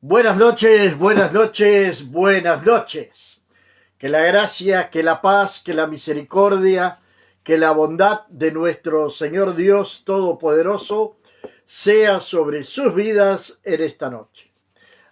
Buenas noches, buenas noches, buenas noches. Que la gracia, que la paz, que la misericordia, que la bondad de nuestro Señor Dios Todopoderoso sea sobre sus vidas en esta noche.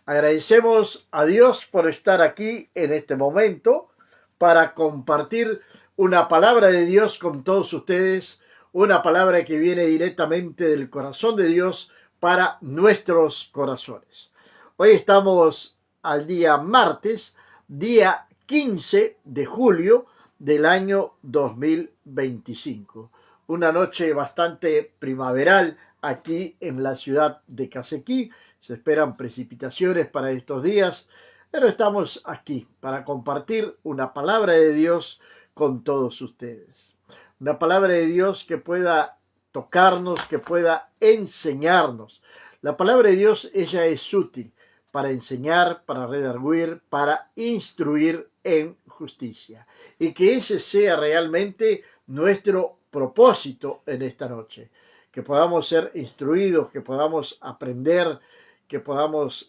Agradecemos a Dios por estar aquí en este momento para compartir una palabra de Dios con todos ustedes, una palabra que viene directamente del corazón de Dios para nuestros corazones. Hoy estamos al día martes, día 15 de julio del año 2025. Una noche bastante primaveral aquí en la ciudad de Casequí. Se esperan precipitaciones para estos días, pero estamos aquí para compartir una palabra de Dios con todos ustedes. Una palabra de Dios que pueda tocarnos, que pueda enseñarnos. La palabra de Dios, ella es útil para enseñar, para redarguir, para instruir en justicia. Y que ese sea realmente nuestro propósito en esta noche. Que podamos ser instruidos, que podamos aprender, que podamos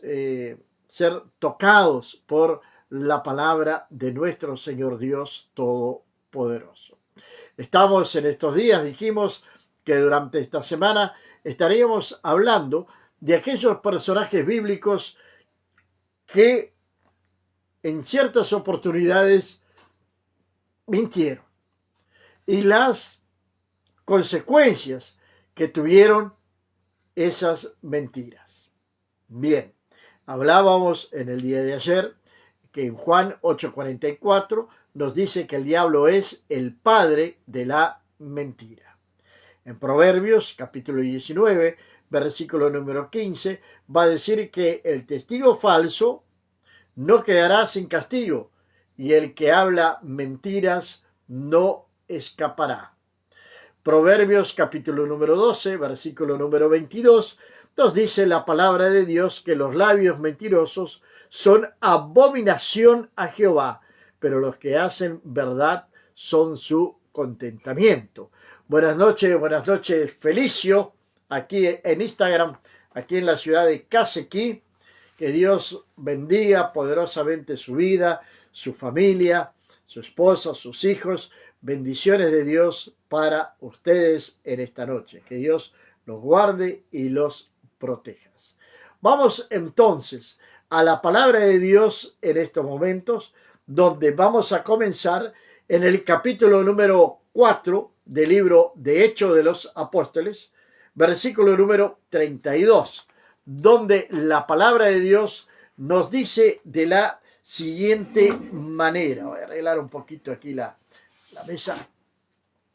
ser tocados por la palabra de nuestro Señor Dios Todopoderoso. Estamos en estos días, dijimos que durante esta semana estaríamos hablando de aquellos personajes bíblicos que en ciertas oportunidades mintieron y las consecuencias que tuvieron esas mentiras. Bien, hablábamos en el día de ayer que en Juan 8:44 nos dice que el diablo es el padre de la mentira. En Proverbios capítulo 19, versículo número 15, va a decir que el testigo falso no quedará sin castigo y el que habla mentiras no escapará. Proverbios capítulo número 12, versículo número 22, nos dice la palabra de Dios que los labios mentirosos son abominación a Jehová, pero los que hacen verdad son su contentamiento. Buenas noches, Felicio, aquí en Instagram, aquí en la ciudad de Casequí. Que Dios bendiga poderosamente su vida, su familia, su esposa, sus hijos. Bendiciones de Dios para ustedes en esta noche. Que Dios los guarde y los proteja. Vamos entonces a la palabra de Dios en estos momentos, donde vamos a comenzar en el capítulo número 4 del libro de Hechos de los Apóstoles, versículo número 32, donde la palabra de Dios nos dice de la siguiente manera. Voy a arreglar un poquito aquí la mesa,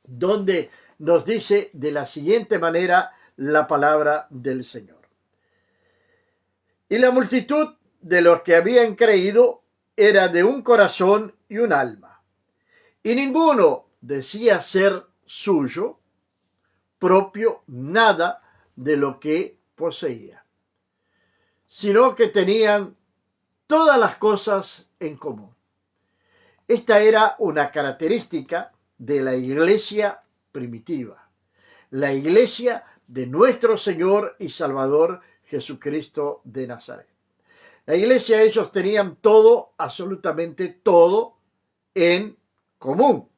donde nos dice de la siguiente manera la palabra del Señor. Y la multitud de los que habían creído era de un corazón y un alma, y ninguno decía ser suyo propio nada de lo que poseía, sino que tenían todas las cosas en común. Esta era una característica de la iglesia primitiva, la iglesia de nuestro Señor y Salvador Jesucristo de Nazaret. La iglesia, ellos tenían todo, absolutamente todo en común.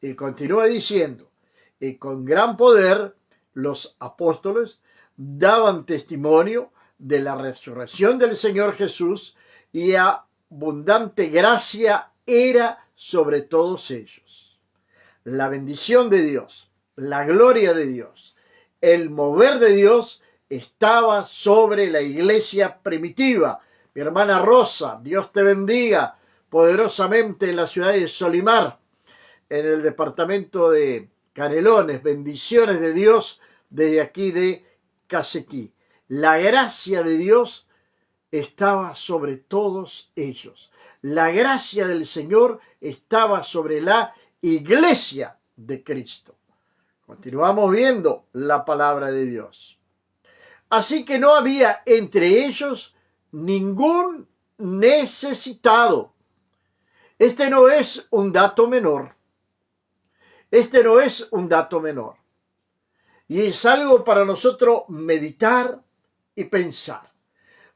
Y continúa diciendo, y con gran poder los apóstoles daban testimonio de la resurrección del Señor Jesús, y abundante gracia era sobre todos ellos. La bendición de Dios, la gloria de Dios, el mover de Dios estaba sobre la iglesia primitiva. Mi hermana Rosa, Dios te bendiga poderosamente en la ciudad de Solimar, en el departamento de Canelones. Bendiciones de Dios desde aquí de Casequí. La gracia de Dios estaba sobre todos ellos. La gracia del Señor estaba sobre la iglesia de Cristo. Continuamos viendo la palabra de Dios. Así que no había entre ellos ningún necesitado. Este no es un dato menor. Este no es un dato menor. Y es algo para nosotros meditar y pensar.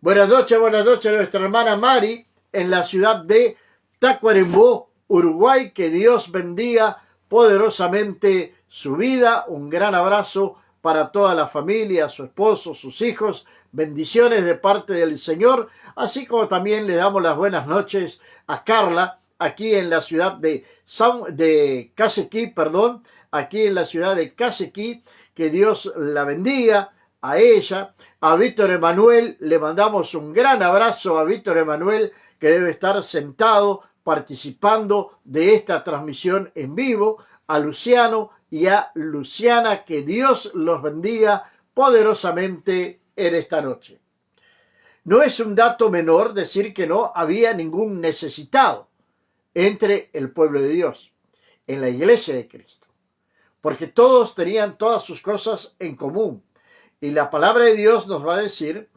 buenas noches a nuestra hermana Mari en la ciudad de Tacuarembó, Uruguay. Que Dios bendiga poderosamente su vida. Un gran abrazo para toda la familia, su esposo, sus hijos. Bendiciones de parte del Señor. Así como también le damos las buenas noches a Carla, aquí en la ciudad de Casequí, aquí en la ciudad de Casequí. Que Dios la bendiga a ella. A Víctor Emanuel le mandamos un gran abrazo a Víctor Emanuel, que debe estar sentado participando de esta transmisión en vivo. A Luciano y a Luciana, que Dios los bendiga poderosamente en esta noche. No es un dato menor decir que no había ningún necesitado entre el pueblo de Dios, en la iglesia de Cristo, porque todos tenían todas sus cosas en común. Y la palabra de Dios nos va a decir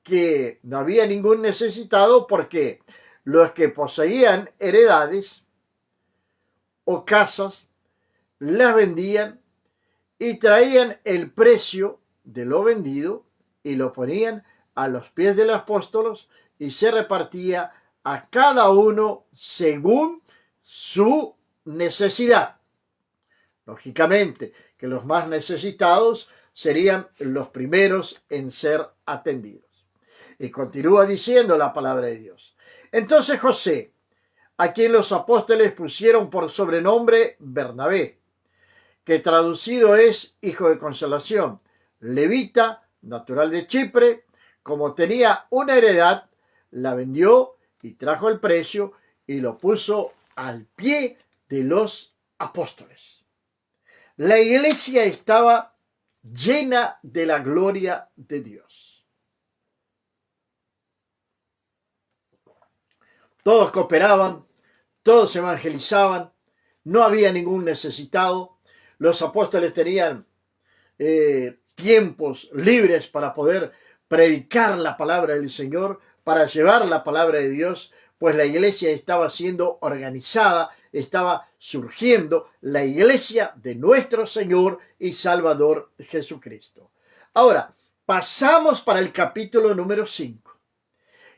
que no había ningún necesitado, porque los que poseían heredades o casas las vendían y traían el precio de lo vendido y lo ponían a los pies de los apóstoles, y se repartía a cada uno según su necesidad. Lógicamente que los más necesitados serían los primeros en ser atendidos. Y continúa diciendo la palabra de Dios. Entonces José, a quien los apóstoles pusieron por sobrenombre Bernabé, que traducido es hijo de consolación, levita, natural de Chipre, como tenía una heredad, la vendió y trajo el precio y lo puso al pie de los apóstoles. La iglesia estaba llena de la gloria de Dios. Todos cooperaban, todos evangelizaban, no había ningún necesitado. Los apóstoles tenían tiempos libres para poder predicar la palabra del Señor, para llevar la palabra de Dios, pues la iglesia estaba siendo organizada, estaba surgiendo la iglesia de nuestro Señor y Salvador Jesucristo. Ahora, pasamos para el capítulo número 5.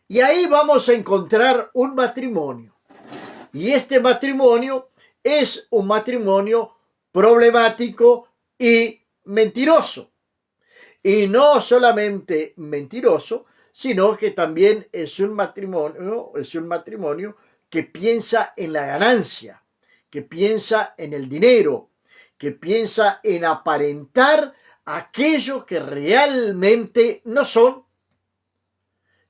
Y ahí vamos a encontrar un matrimonio. Y este matrimonio es un matrimonio problemático y mentiroso. Y no solamente mentiroso, sino que también es un matrimonio que piensa en la ganancia, que piensa en el dinero, que piensa en aparentar aquello que realmente no son.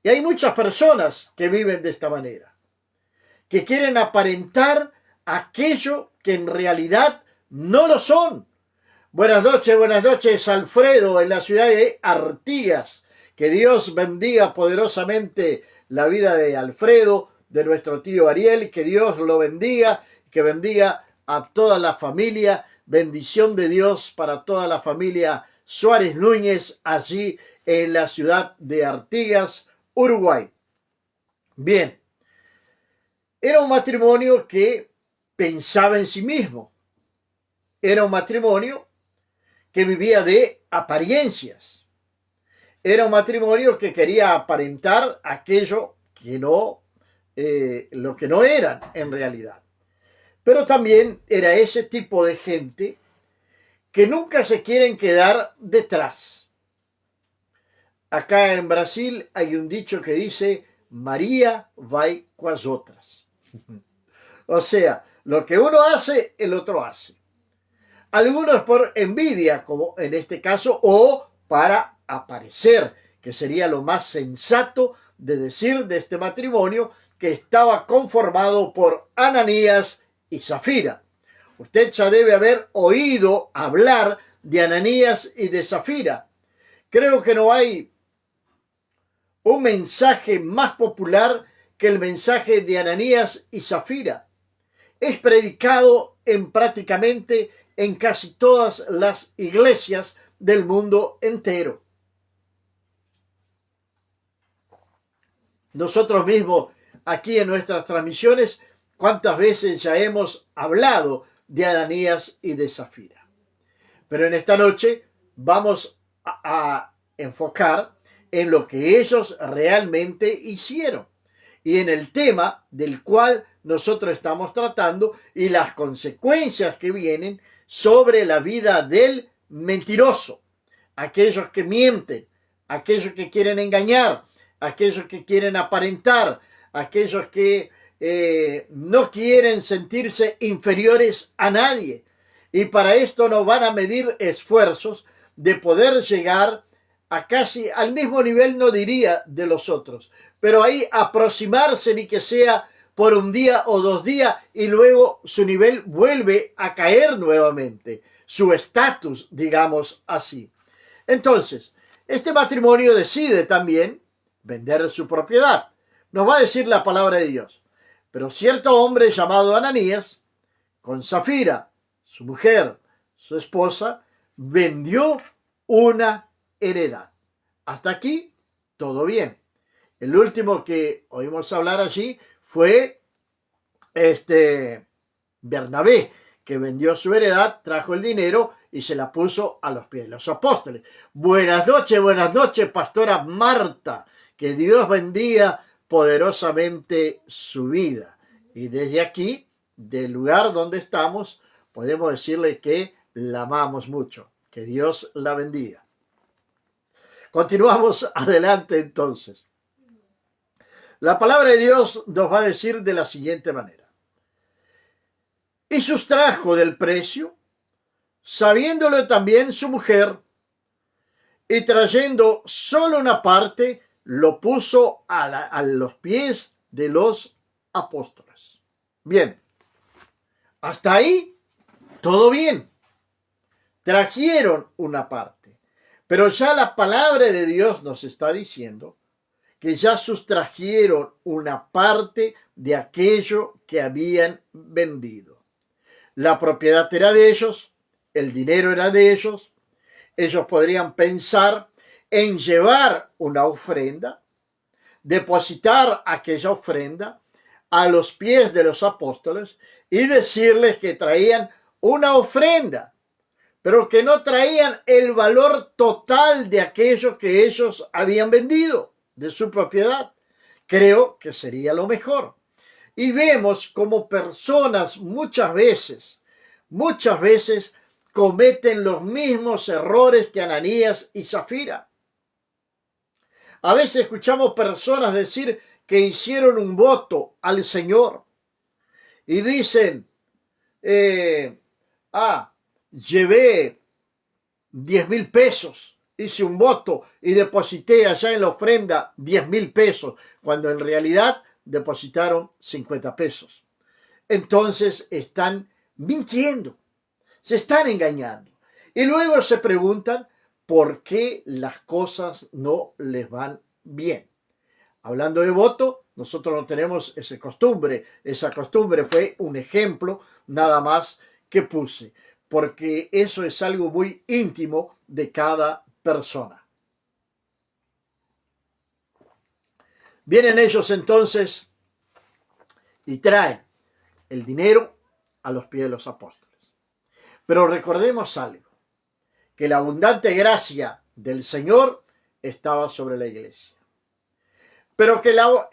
Y hay muchas personas que viven de esta manera, que quieren aparentar aquello que en realidad no lo son. Buenas noches, Alfredo, en la ciudad de Artigas. Que Dios bendiga poderosamente la vida de Alfredo, de nuestro tío Ariel, que Dios lo bendiga, que bendiga a toda la familia. Bendición de Dios para toda la familia Suárez Núñez, allí en la ciudad de Artigas, Uruguay. Bien, era un matrimonio que pensaba en sí mismo. Era un matrimonio que vivía de apariencias. Era un matrimonio que quería aparentar aquello que no, lo que no eran en realidad. Pero también era ese tipo de gente que nunca se quieren quedar detrás. Acá en Brasil hay un dicho que dice: María vai com as outras. O sea, lo que uno hace, el otro hace. Algunos por envidia, como en este caso, o para aparecer, que sería lo más sensato de decir de este matrimonio, que estaba conformado por Ananías y Zafira. Usted ya debe haber oído hablar de Ananías y de Zafira. Creo que no hay un mensaje más popular que el mensaje de Ananías y Zafira. Es predicado prácticamente en casi todas las iglesias del mundo entero. Nosotros mismos, aquí en nuestras transmisiones, ¿cuántas veces ya hemos hablado de Ananías y de Zafira? Pero en esta noche vamos a enfocar en lo que ellos realmente hicieron y en el tema del cual nosotros estamos tratando y las consecuencias que vienen sobre la vida del mentiroso, aquellos que mienten, aquellos que quieren engañar, aquellos que quieren aparentar, aquellos que no quieren sentirse inferiores a nadie. Y para esto no van a medir esfuerzos de poder llegar a casi al mismo nivel, no diría, de los otros, pero ahí aproximarse ni que sea por un día o 2 días y luego su nivel vuelve a caer nuevamente, su estatus, digamos así. Entonces, este matrimonio decide también vender su propiedad. Nos va a decir la palabra de Dios. Pero cierto hombre llamado Ananías, con Zafira, su mujer, su esposa, vendió una heredad. Hasta aquí, todo bien. El último que oímos hablar allí fue Bernabé, que vendió su heredad, trajo el dinero y se la puso a los pies de los apóstoles. Buenas noches, pastora Marta. Que Dios bendiga poderosamente su vida. Y desde aquí, del lugar donde estamos, podemos decirle que la amamos mucho. Que Dios la bendiga. Continuamos adelante entonces. La palabra de Dios nos va a decir de la siguiente manera. Y sustrajo del precio, sabiéndolo también su mujer, y trayendo solo una parte, lo puso a los pies de los apóstoles. Bien, hasta ahí todo bien. Trajeron una parte, pero ya la palabra de Dios nos está diciendo que ya sustrajeron una parte de aquello que habían vendido. La propiedad era de ellos, el dinero era de ellos. Ellos podrían pensar en llevar una ofrenda, depositar aquella ofrenda a los pies de los apóstoles y decirles que traían una ofrenda, pero que no traían el valor total de aquello que ellos habían vendido de su propiedad. Creo que sería lo mejor. Y vemos como personas muchas veces cometen los mismos errores que Ananías y Zafira. A veces escuchamos personas decir que hicieron un voto al Señor y dicen, llevé 10,000 pesos, hice un voto y deposité allá en la ofrenda 10,000 pesos, cuando en realidad depositaron 50 pesos. Entonces están mintiendo, se están engañando. Y luego se preguntan por qué las cosas no les van bien. Hablando de voto, nosotros no tenemos esa costumbre. Esa costumbre fue un ejemplo nada más que puse, porque eso es algo muy íntimo de cada persona. Vienen ellos entonces y traen el dinero a los pies de los apóstoles. Pero recordemos algo, que la abundante gracia del Señor estaba sobre la iglesia. Pero que la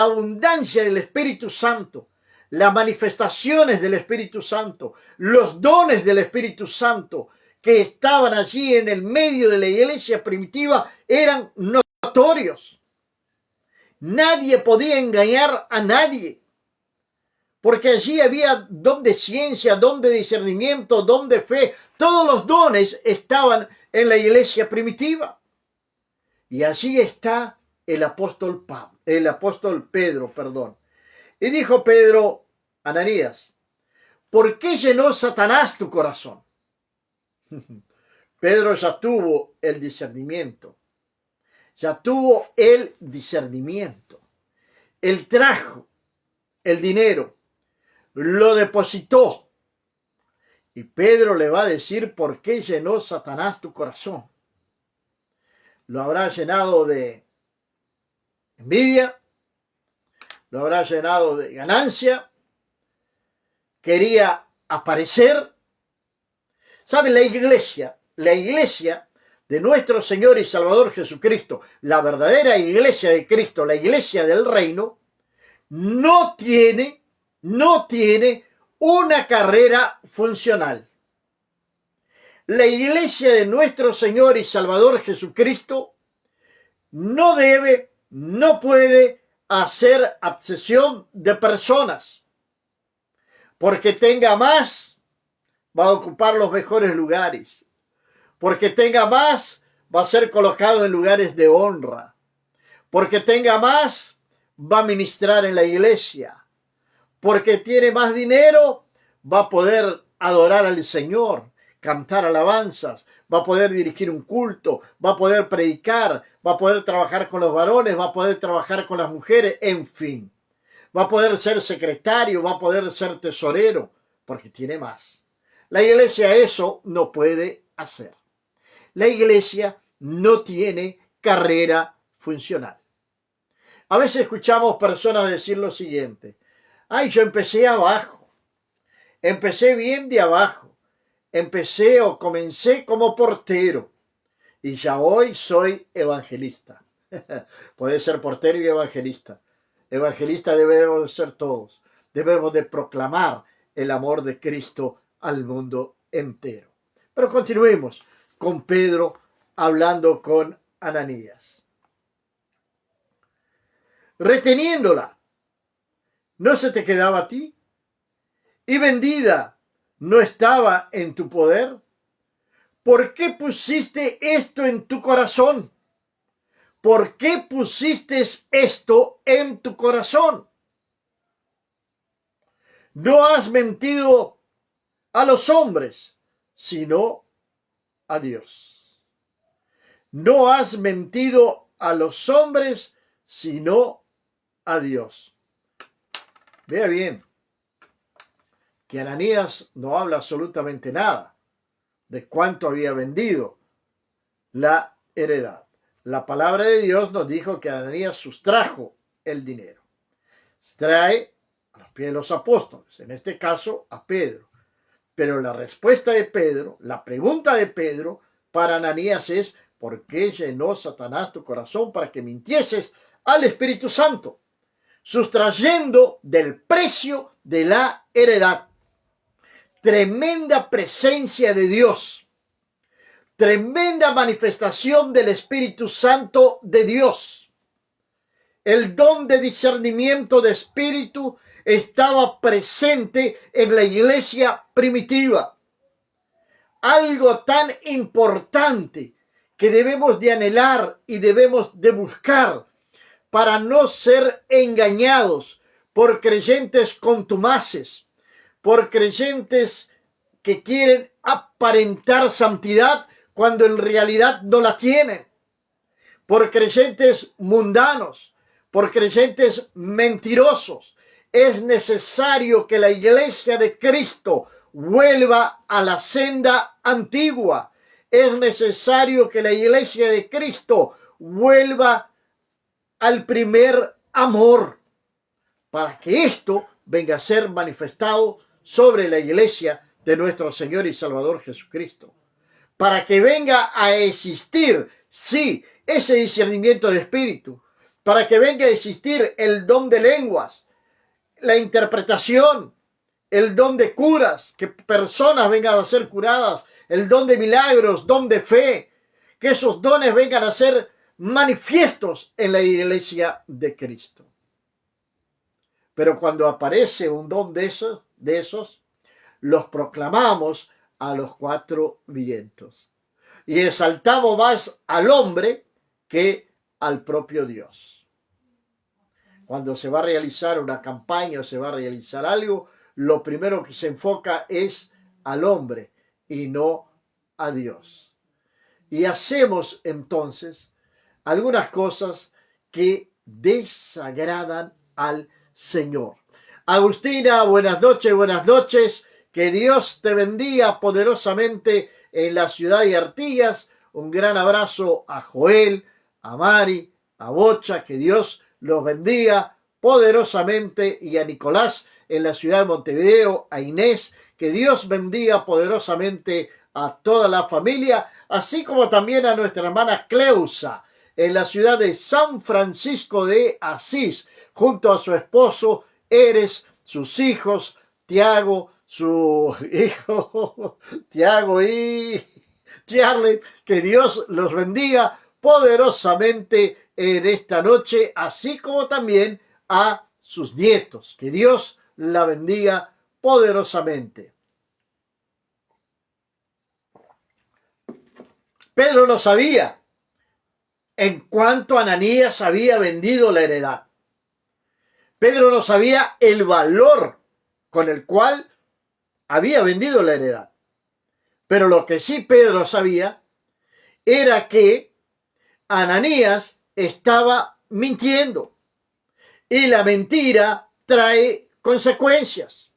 abundancia del Espíritu Santo, las manifestaciones del Espíritu Santo, los dones del Espíritu Santo que estaban allí en el medio de la iglesia primitiva eran notorios. Nadie podía engañar a nadie, porque allí había don de ciencia, don de discernimiento, don de fe. Todos los dones estaban en la iglesia primitiva. Y allí está el apóstol Pedro. Y dijo Pedro, Ananías, ¿por qué llenó Satanás tu corazón? Pedro ya tuvo el discernimiento. Él trajo el dinero, lo depositó. Y Pedro le va a decir por qué llenó Satanás tu corazón. Lo habrá llenado de envidia, lo habrá llenado de ganancia, quería aparecer. ¿Saben? La iglesia, de nuestro Señor y Salvador Jesucristo, la verdadera iglesia de Cristo, la iglesia del reino, no tiene una carrera funcional. La iglesia de nuestro Señor y Salvador Jesucristo no debe, no puede hacer acepción de personas. Porque tenga más, va a ocupar los mejores lugares. Porque tenga más, va a ser colocado en lugares de honra. Porque tenga más, va a ministrar en la iglesia. Porque tiene más dinero, va a poder adorar al Señor, cantar alabanzas, va a poder dirigir un culto, va a poder predicar, va a poder trabajar con los varones, va a poder trabajar con las mujeres, en fin. Va a poder ser secretario, va a poder ser tesorero, porque tiene más. La iglesia eso no puede hacer. La iglesia no tiene carrera funcional. A veces escuchamos personas decir lo siguiente: ay, yo empecé abajo, empecé bien de abajo, comencé como portero y ya hoy soy evangelista. Puede ser portero y evangelista. Evangelista debemos ser todos. Debemos de proclamar el amor de Cristo al mundo entero. Pero continuemos con Pedro hablando con Ananías. Reteniéndola, ¿no se te quedaba a ti? ¿Y vendida no estaba en tu poder? ¿Por qué pusiste esto en tu corazón? ¿Por qué pusiste esto en tu corazón? No has mentido a los hombres, sino a Dios. No has mentido a los hombres, sino a Dios. Vea bien que Ananías no habla absolutamente nada de cuánto había vendido la heredad. La palabra de Dios nos dijo que Ananías sustrajo el dinero. Trae a los pies de los apóstoles, en este caso a Pedro. Pero la respuesta de Pedro, la pregunta de Pedro para Ananías es: ¿por qué llenó Satanás tu corazón para que mintieses al Espíritu Santo, sustrayendo del precio de la heredad? Tremenda presencia de Dios, tremenda manifestación del Espíritu Santo de Dios. El don de discernimiento de espíritu estaba presente en la iglesia primitiva. Algo tan importante que debemos de anhelar y debemos de buscar para no ser engañados por creyentes contumaces, por creyentes que quieren aparentar santidad cuando en realidad no la tienen, por creyentes mundanos, por creyentes mentirosos. Es necesario que la iglesia de Cristo vuelva a la senda antigua. Es necesario que la iglesia de Cristo vuelva al primer amor, para que esto venga a ser manifestado sobre la iglesia de nuestro Señor y Salvador Jesucristo. Para que venga a existir, sí, ese discernimiento de espíritu. Para que venga a existir el don de lenguas, la interpretación, el don de curas, que personas vengan a ser curadas, el don de milagros, don de fe, que esos dones vengan a ser manifiestos en la iglesia de Cristo. Pero cuando aparece un don de esos, los proclamamos a los cuatro vientos y exaltamos más al hombre que al propio Dios. Cuando se va a realizar una campaña o se va a realizar algo, lo primero que se enfoca es al hombre y no a Dios. Y hacemos entonces algunas cosas que desagradan al Señor. Agustina, buenas noches. Que Dios te bendiga poderosamente en la ciudad de Artigas. Un gran abrazo a Joel, a Mari, a Bocha, que Dios los bendiga poderosamente, y a Nicolás en la ciudad de Montevideo, a Inés, que Dios bendiga poderosamente a toda la familia, así como también a nuestra hermana Cleusa, en la ciudad de San Francisco de Asís, junto a su esposo Eres, sus hijos, Tiago, su hijo Tiago y Tiarle. Que Dios los bendiga poderosamente en esta noche, así como también a sus nietos. Que Dios la bendiga poderosamente. Pedro no sabía en cuánto Ananías había vendido la heredad. Pedro no sabía el valor con el cual había vendido la heredad. Pero lo que sí Pedro sabía era que Ananías estaba mintiendo. Y la mentira trae consecuencias.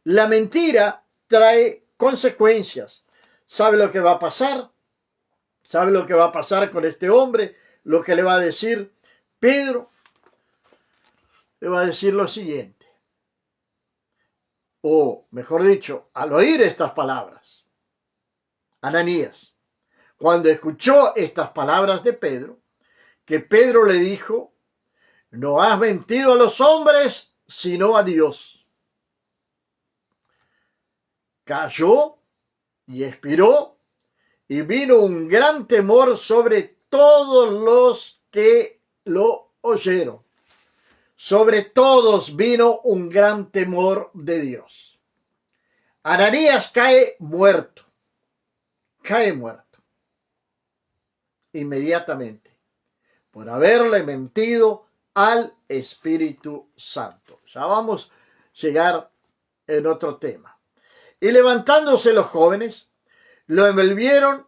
La mentira trae consecuencias. ¿Sabe lo que va a pasar? ¿Sabe lo que va a pasar con este hombre? Lo que le va a decir Pedro. Le va a decir lo siguiente. O, mejor dicho, al oír estas palabras, Ananías, cuando escuchó estas palabras de Pedro, que Pedro le dijo, no has mentido a los hombres, sino a Dios. Cayó y expiró, y vino un gran temor sobre todos los que lo oyeron. Sobre todos vino un gran temor de Dios. Ananías cae muerto. Cae muerto. Inmediatamente. Por haberle mentido al Espíritu Santo. Ya vamos a llegar en otro tema. Y levantándose los jóvenes, lo envolvieron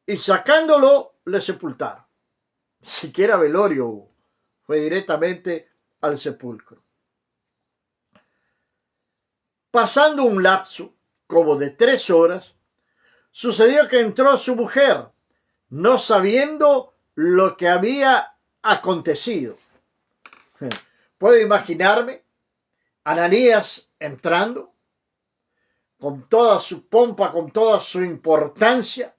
y sacándolo le sepultaron. Ni siquiera velorio hubo. Fue directamente al sepulcro. Pasando un lapso como de 3 horas, sucedió que entró su mujer, no sabiendo lo que había acontecido. Puedo imaginarme Ananías entrando con toda su pompa, con toda su importancia,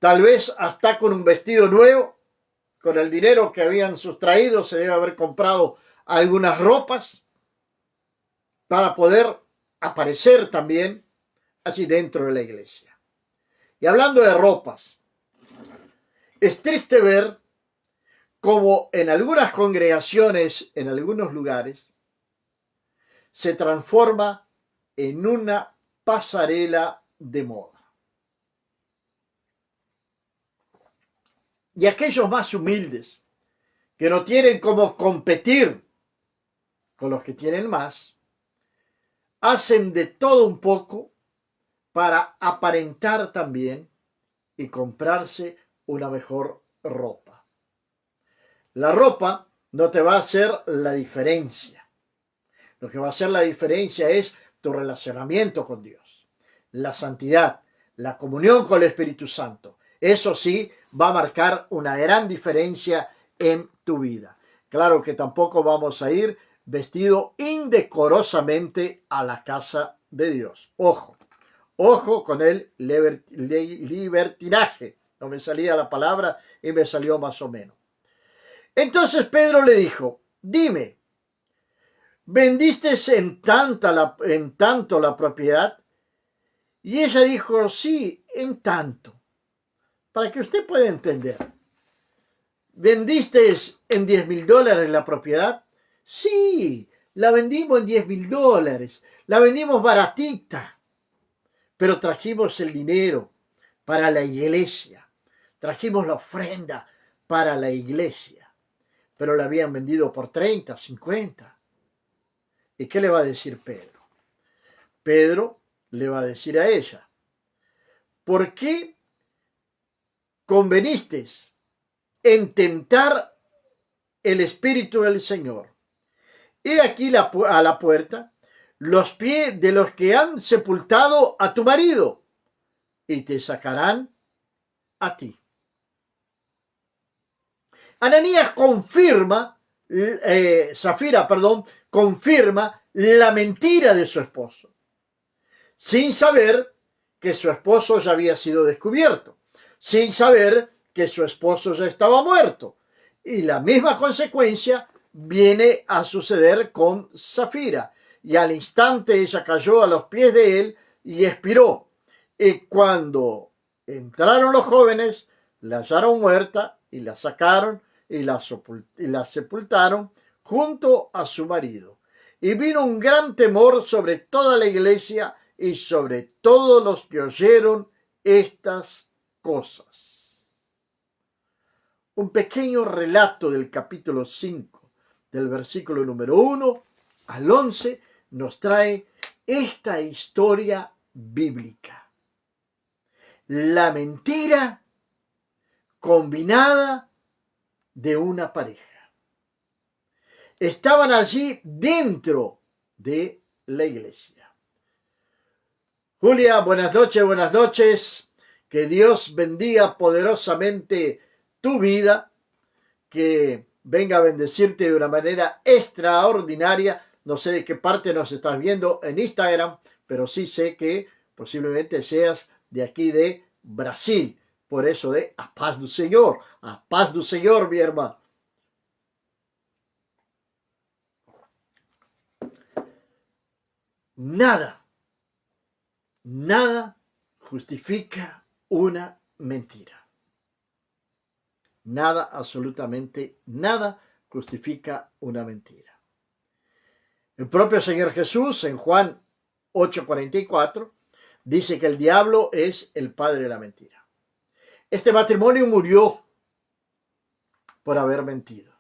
tal vez hasta con un vestido nuevo, con el dinero que habían sustraído, se debe haber comprado algunas ropas para poder aparecer también así dentro de la iglesia. Y hablando de ropas, es triste ver cómo en algunas congregaciones, en algunos lugares, se transforma en una pasarela de moda. Y aquellos más humildes, que no tienen cómo competir con los que tienen más, hacen de todo un poco para aparentar también y comprarse una mejor ropa. La ropa no te va a hacer la diferencia. Lo que va a hacer la diferencia es tu relacionamiento con Dios, la santidad, la comunión con el Espíritu Santo. Eso sí va a marcar una gran diferencia en tu vida. Claro que tampoco vamos a ir vestido indecorosamente a la casa de Dios. Ojo, ojo con el libertinaje. No me salía la palabra y me salió más o menos. Entonces Pedro le dijo, dime, ¿vendiste en tanto la propiedad? Y ella dijo, sí, en tanto. Para que usted pueda entender. ¿Vendiste en $10,000 la propiedad? Sí, la vendimos en $10,000. La vendimos baratita. Pero trajimos el dinero para la iglesia. Trajimos la ofrenda para la iglesia. Pero la habían vendido por 30, 50. ¿Y qué le va a decir Pedro? Pedro le va a decir a ella, ¿por qué conveniste en tentar el Espíritu del Señor? He aquí a la puerta los pies de los que han sepultado a tu marido y te sacarán a ti. Ananías confirma la mentira de su esposo, sin saber que su esposo ya había sido descubierto, sin saber que su esposo ya estaba muerto. Y la misma consecuencia viene a suceder con Safira. Y al instante ella cayó a los pies de él y expiró. Y cuando entraron los jóvenes, la hallaron muerta y la sacaron y la sepultaron junto a su marido. Y vino un gran temor sobre toda la iglesia y sobre todos los que oyeron estas cosas. Un pequeño relato del capítulo 5, del versículo número 1 al 11, nos trae esta historia bíblica. La mentira combinada de una pareja. Estaban allí dentro de la iglesia. Julia, buenas noches. Que Dios bendiga poderosamente tu vida, que venga a bendecirte de una manera extraordinaria. No sé de qué parte nos estás viendo en Instagram, pero sí sé que posiblemente seas de aquí de Brasil. Por eso de a paz do Señor, mi hermano. Nada justifica una mentira. Nada, absolutamente nada justifica una mentira. El propio Señor Jesús en Juan 8:44 dice que el diablo es el padre de la mentira. Este matrimonio murió por haber mentido.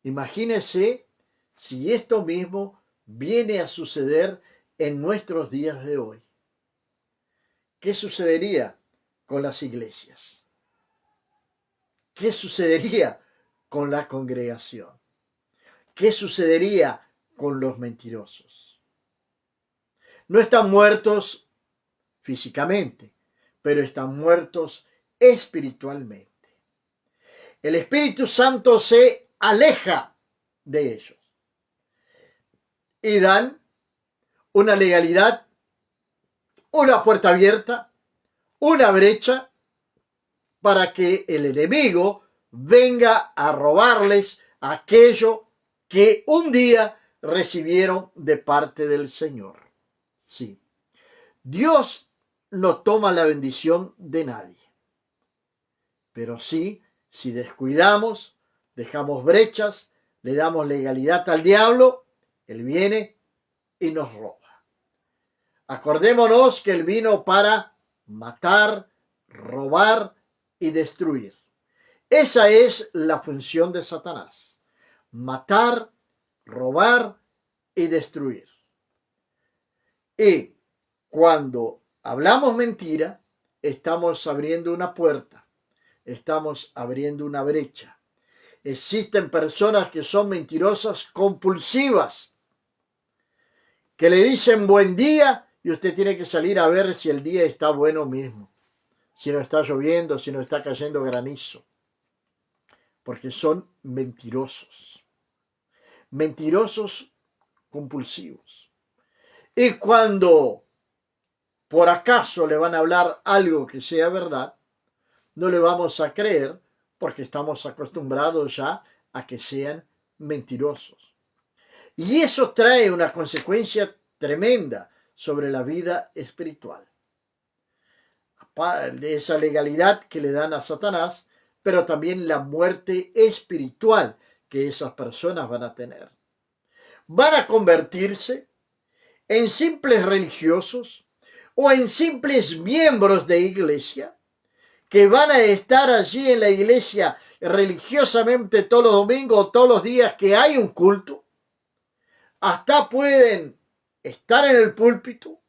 Imagínese si esto mismo viene a suceder en nuestros días de hoy. ¿Qué sucedería con las iglesias? ¿Qué sucedería con la congregación? ¿Qué sucedería con los mentirosos? No están muertos físicamente, pero están muertos espiritualmente. El Espíritu Santo se aleja de ellos y dan una legalidad, una puerta abierta, una brecha para que el enemigo venga a robarles aquello que un día recibieron de parte del Señor. Sí, Dios no toma la bendición de nadie, pero sí, si descuidamos, dejamos brechas, le damos legalidad al diablo, él viene y nos roba. Acordémonos que él vino para matar, robar y destruir. Esa es la función de Satanás. Matar, robar y destruir. Y cuando hablamos mentira, estamos abriendo una puerta, estamos abriendo una brecha. Existen personas que son mentirosas compulsivas, que le dicen buen día y usted tiene que salir a ver si el día está bueno mismo, si no está lloviendo, si no está cayendo granizo, porque son mentirosos compulsivos. Y cuando por acaso le van a hablar algo que sea verdad, no le vamos a creer porque estamos acostumbrados ya a que sean mentirosos. Y eso trae una consecuencia tremenda sobre la vida espiritual. De esa legalidad que le dan a Satanás, pero también la muerte espiritual que esas personas van a tener. Van a convertirse en simples religiosos o en simples miembros de iglesia que van a estar allí en la iglesia religiosamente todos los domingos o todos los días que hay un culto. Hasta pueden estar en el púlpito,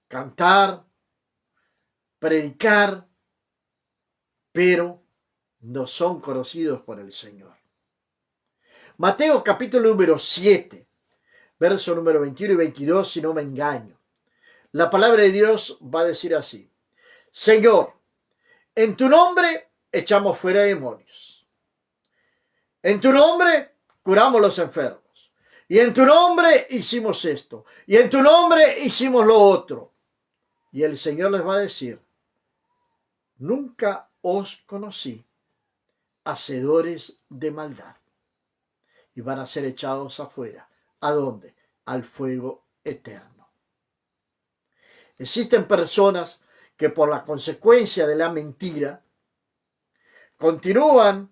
cantar, predicar, pero no son conocidos por el Señor. Mateo capítulo número 7, verso número 21 y 22, si no me engaño. La palabra de Dios va a decir así: Señor, en tu nombre echamos fuera demonios. En tu nombre curamos los enfermos. Y en tu nombre hicimos esto. Y en tu nombre hicimos lo otro. Y el Señor les va a decir, nunca os conocí, hacedores de maldad. Y van a ser echados afuera. ¿A dónde? Al fuego eterno. Existen personas que por la consecuencia de la mentira continúan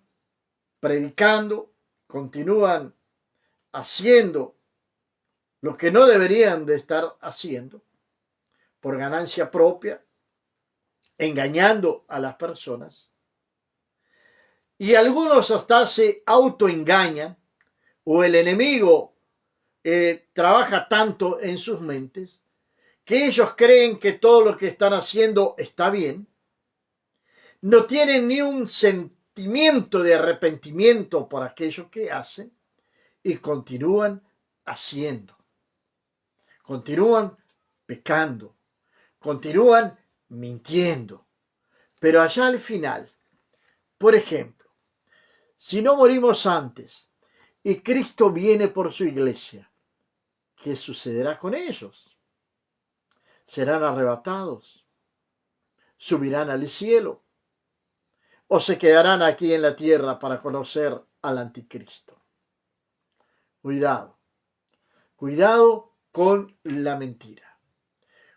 predicando, continúan haciendo lo que no deberían de estar haciendo por ganancia propia, engañando a las personas. Y algunos hasta se autoengañan, o el enemigo trabaja tanto en sus mentes que ellos creen que todo lo que están haciendo está bien, no tienen ni un sentimiento de arrepentimiento por aquello que hacen y continúan haciendo, continúan pecando, continúan mintiendo. Pero allá al final, por ejemplo, si no morimos antes y Cristo viene por su iglesia, ¿qué sucederá con ellos? ¿Serán arrebatados? ¿Subirán al cielo? ¿O se quedarán aquí en la tierra para conocer al anticristo? Cuidado, cuidado con la mentira.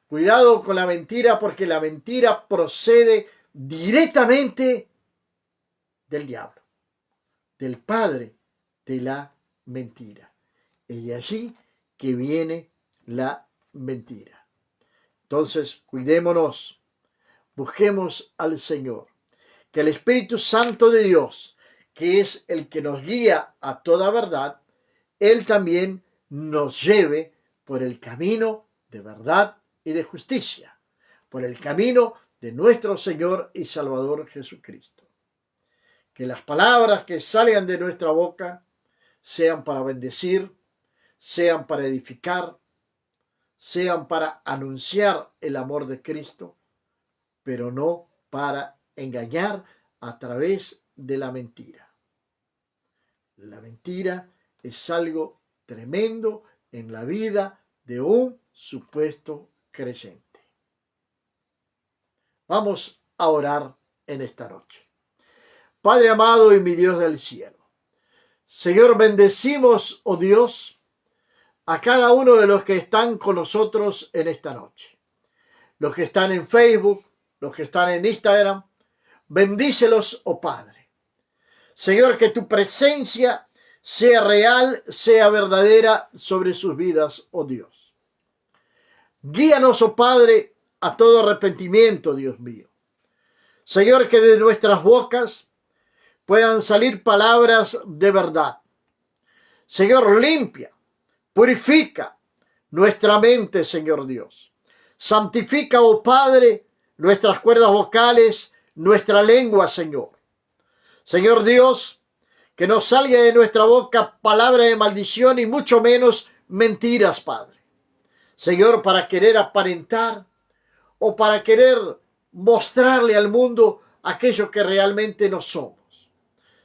Cuidado con la mentira, porque la mentira procede directamente del diablo, del padre de la mentira. Es de allí que viene la mentira. Entonces, cuidémonos, busquemos al Señor, que el Espíritu Santo de Dios, que es el que nos guía a toda verdad, Él también nos lleve por el camino de verdad y de justicia, por el camino de nuestro Señor y Salvador Jesucristo. Que las palabras que salgan de nuestra boca sean para bendecir, sean para edificar, sean para anunciar el amor de Cristo, pero no para engañar a través de la mentira. La mentira es algo tremendo en la vida de un supuesto creyente. Vamos a orar en esta noche. Padre amado y mi Dios del cielo, Señor, bendecimos, oh Dios, a cada uno de los que están con nosotros en esta noche. Los que están en Facebook, los que están en Instagram, bendícelos, oh Padre. Señor, que tu presencia sea real, sea verdadera sobre sus vidas, oh Dios. Guíanos, oh Padre, a todo arrepentimiento, Dios mío. Señor, que de nuestras bocas puedan salir palabras de verdad. Señor, limpia, purifica nuestra mente, Señor Dios. Santifica, oh Padre, nuestras cuerdas vocales, nuestra lengua, Señor. Señor Dios, que no salga de nuestra boca palabra de maldición y mucho menos mentiras, Padre. Señor, para querer aparentar o para querer mostrarle al mundo aquello que realmente no somos.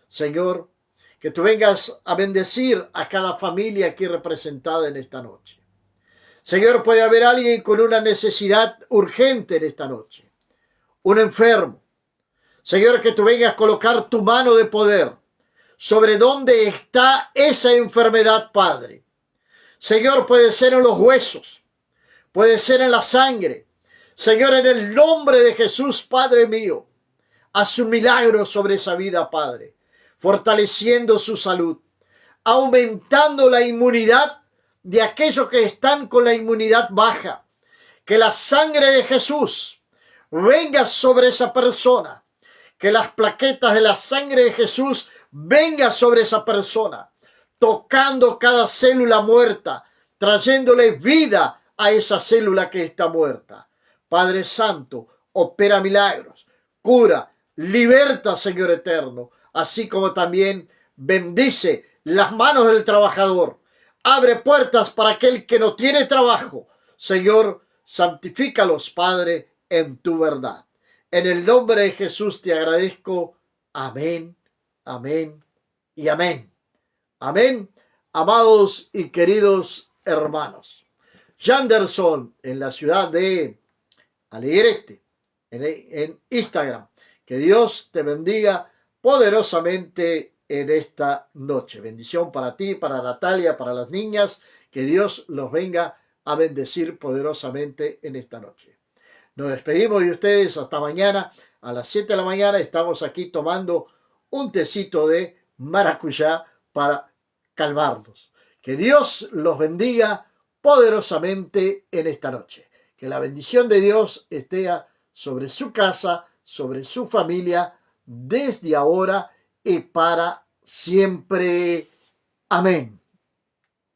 Señor, que tú vengas a bendecir a cada familia aquí representada en esta noche. Señor, puede haber alguien con una necesidad urgente en esta noche, un enfermo. Señor, que tú vengas a colocar tu mano de poder sobre dónde está esa enfermedad, Padre. Señor, puede ser en los huesos, puede ser en la sangre. Señor, en el nombre de Jesús, Padre mío, haz un milagro sobre esa vida, Padre, fortaleciendo su salud, aumentando la inmunidad de aquellos que están con la inmunidad baja. Que la sangre de Jesús venga sobre esa persona. Que las plaquetas de la sangre de Jesús vengan sobre esa persona, tocando cada célula muerta, trayéndole vida a esa célula que está muerta. Padre Santo, opera milagros, cura, liberta, Señor eterno, así como también bendice las manos del trabajador. Abre puertas para aquel que no tiene trabajo. Señor, santifícalos, Padre, en tu verdad. En el nombre de Jesús te agradezco. Amén, amén y amén. Amén, amados y queridos hermanos. Janderson, en la ciudad de Alegrete en Instagram. Que Dios te bendiga poderosamente en esta noche. Bendición para ti, para Natalia, para las niñas. Que Dios los venga a bendecir poderosamente en esta noche. Nos despedimos de ustedes hasta mañana. A las 7 de la mañana estamos aquí tomando un tecito de maracuyá para calmarnos. Que Dios los bendiga poderosamente en esta noche. Que la bendición de Dios esté sobre su casa, sobre su familia, desde ahora y para siempre. Amén.